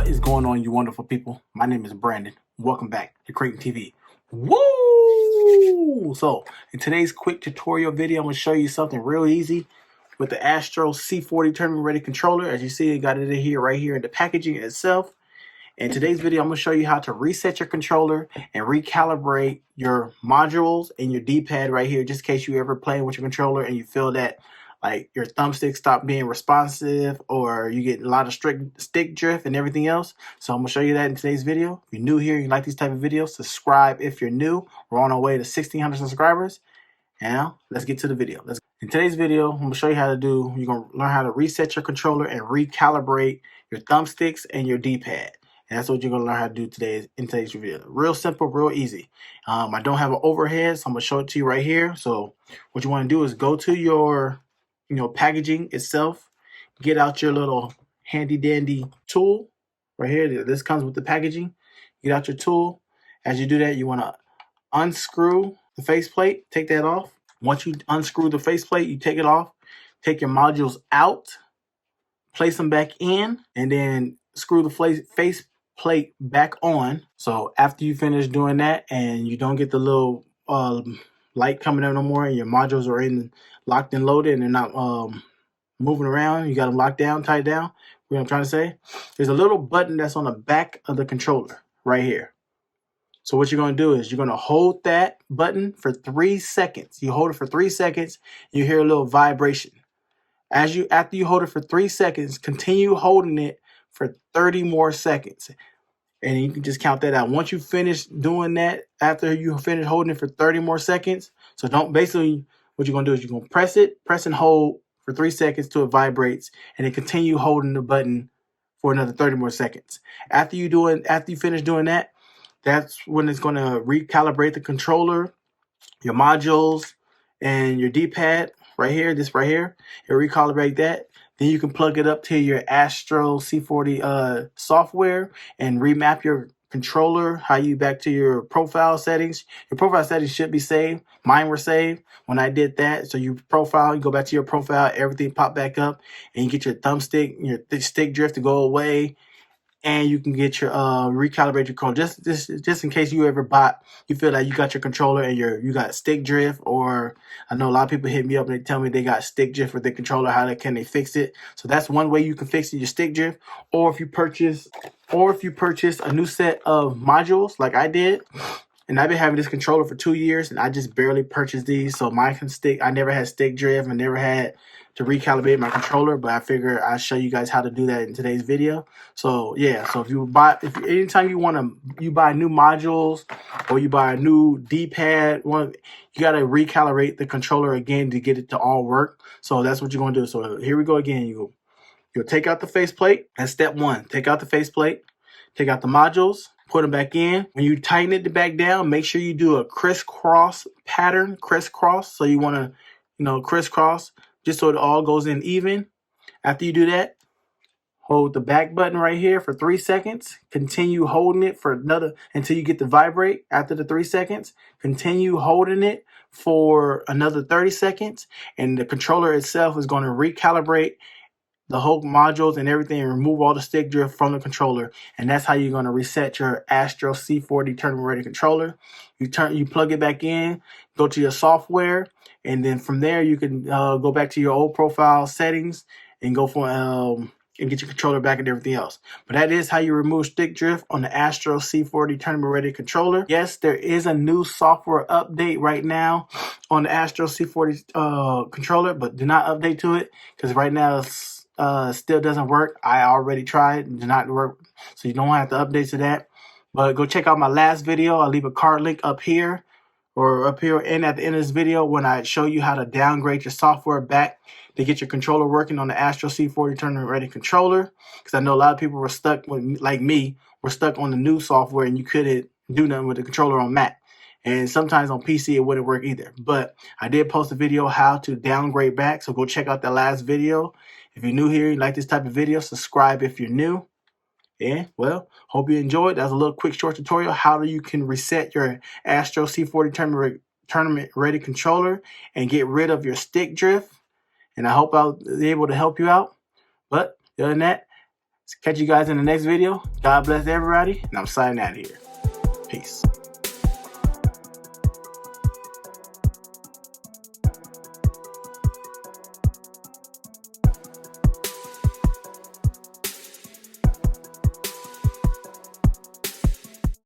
What is going on, you wonderful people? My name is Brandon. Welcome back to Crayton TV. Woo! So, in today's quick tutorial video, I'm going to show you something real easy with the Astro C40 Tournament Ready Controller. As you see, I got it in here, right here in the packaging itself. In today's video, I'm going to show you how to reset your controller and recalibrate your modules and your D-pad right here, just in case you ever play with your controller and you feel that like your thumbstick stop being responsive or you get a lot of stick drift and everything else. So I'm going to show you that in today's video. If you're new here and you like these type of videos, subscribe if you're new. We're on our way to 1,600 subscribers. Now, let's get to the video. In today's video, I'm going to show you how to you're going to learn how to reset your controller and recalibrate your thumbsticks and your D-pad. And that's what you're going to learn how to do today in today's video. Real simple, real easy. I don't have an overhead, so I'm going to show it to you right here. So what you want to do is go to your packaging itself, get out your little handy dandy tool right here. This comes with the packaging. Get out your tool. As you do that, you want to unscrew the faceplate, take that off. Once you unscrew the faceplate, you take it off, take your modules out, place them back in, and then screw the faceplate back on. So after you finish doing that and you don't get the little light coming out no more and your modules are locked and loaded and they're not moving around, you got them locked down, tied down, what I'm trying to say, there's a little button that's on the back of the controller right here. So what you're going to do is you're going to hold that button for 3 seconds. You hold it for 3 seconds, you hear a little vibration. After you hold it for 3 seconds, continue holding it for 30 more seconds. And you can just count that out. Once you finish doing that, after you finish holding it for 30 more seconds, so basically what you're going to do is you're going to press and hold for 3 seconds till it vibrates, and then continue holding the button for another 30 more seconds. After you finish doing that, that's when it's going to recalibrate the controller, your modules, and your D-pad right here, this right here. It'll recalibrate that. Then you can plug it up to your Astro C40 software and remap your controller, back to your profile settings. Your profile settings should be saved. Mine were saved when I did that. So you go back to your profile, everything pop back up, and you get your thumbstick, your stick drift to go away. And you can get your recalibrate your controller just in case you feel like you got your controller and you got stick drift, or I know a lot of people hit me up and they tell me they got stick drift with their controller. Can they fix it? So that's one way you can fix it, your stick drift. Or if you purchase a new set of modules like I did, and I've been having this controller for 2 years and I just barely purchased these, so I never had stick drift and never had to recalibrate my controller, but I figure I'll show you guys how to do that in today's video. So yeah, so anytime you buy new modules or you buy a new D-pad, you got to recalibrate the controller again to get it to all work. So that's what you're going to do. So here we go again. You'll take out the faceplate. That's step one. Take out the faceplate. Take out the modules. Put them back in. When you tighten it back down, make sure you do a crisscross pattern. Crisscross. So you want to, crisscross just so it all goes in even. After you do that, hold the back button right here for 3 seconds. Continue holding it until you get the vibrate. After the 3 seconds, continue holding it for another 30 seconds. And the controller itself is going to recalibrate the whole modules and everything and remove all the stick drift from the controller. And that's how you're going to reset your Astro C40 Tournament Ready Controller. You plug it back in, go to your software, and then from there you can go back to your old profile settings and go for and get your controller back and everything else. But that is how you remove stick drift on the Astro C40 Tournament Ready Controller. Yes, there is a new software update right now on the Astro C40 controller, but do not update to it because right now still doesn't work. I already tried, it did not work, so you don't have to update to that. But go check out my last video. I'll leave a card link up here and at the end of this video when I show you how to downgrade your software back to get your controller working on the Astro C40 Tournament Ready Controller. Because I know a lot of people were stuck like me, were stuck on the new software and you couldn't do nothing with the controller on Mac. And sometimes on PC it wouldn't work either. But I did post a video how to downgrade back, so go check out that last video. If you're new here, you like this type of video, subscribe if you're new. Yeah, well, hope you enjoyed. That was a little quick short tutorial how you can reset your Astro C40 Tournament Ready Controller and get rid of your stick drift. And I hope I was able to help you out. But other than that, Catch you guys in the next video. God bless everybody, and I'm signing out of here. Peace.